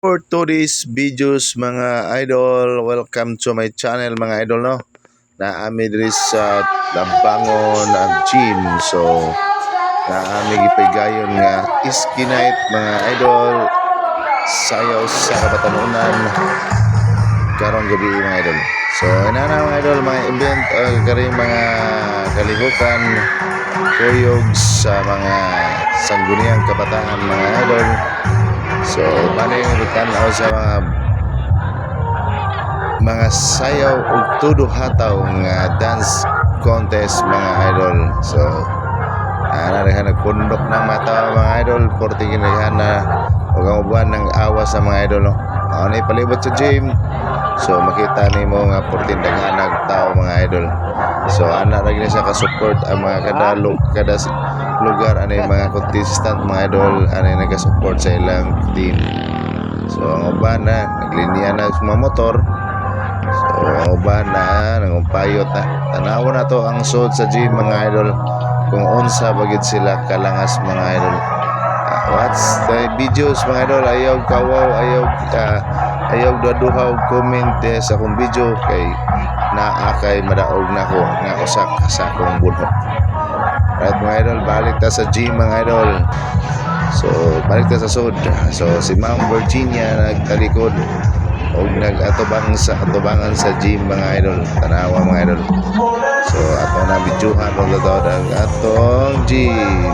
For today's videos mga idol, welcome to my channel mga idol no. Naami diri sa Labangon ang gym. So naami gipigayon nga Iski Night mga idol. Sayaw sa kabatanunan karong gabi mga idol. So inana mga idol, mga event kari mga kalihukan kuyog sa mga sangguniang kabataan mga idol. So, bali tanaw sa mga sayaw o tudo hataw nga dance contest mga idol. So, narihan nagpundok ng mata mga idol, porti ginaghan na huwag ubuan ng awa sa mga idol. No? Ano palibot sa gym. So, makita ni mo nga porti daghanag tao mga idol. So, anak lagi siya ka-support ang mga kada lugar ano yung mga contestant mga idol ano yung nag-support sa ilang team. So ang uban na naglinya na sa mga motor. So ang uban na nangumpayot na tanawa na to ang sod sa gym mga idol kung unsa bagid sila kalangas mga idol. What's the videos mga idol, ayaw kawaw, ayaw duhaw comment sa akong video kay naa kay madaog na ko nga usak sa akong bunhok. Right mga idol, balik ta sa gym mga idol. So balik ta sa sud. So si Ma'am Virginia nagtalikod og nag-atubangan sa gym mga idol. Tanawa mga idol. So ato na videohan og daw ang atong gym.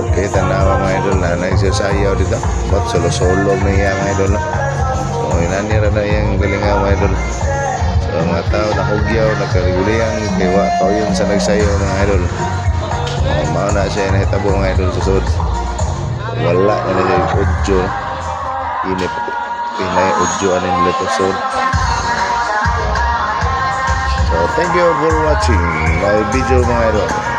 Okay, tanawa mga idol na nagsasayaw dito. But solo-solo na yan mga idol. So inanira na yung galingaw mga idol. So mga tao nakugyaw, nagkariguliyang kiwa tao yun sa nagsayaw mga idol. Mao na siya nahitabo mga idol sa sud. Wala na siya yung audio. Pinay audio anin nila to sud. So thank you for watching my video mga idol.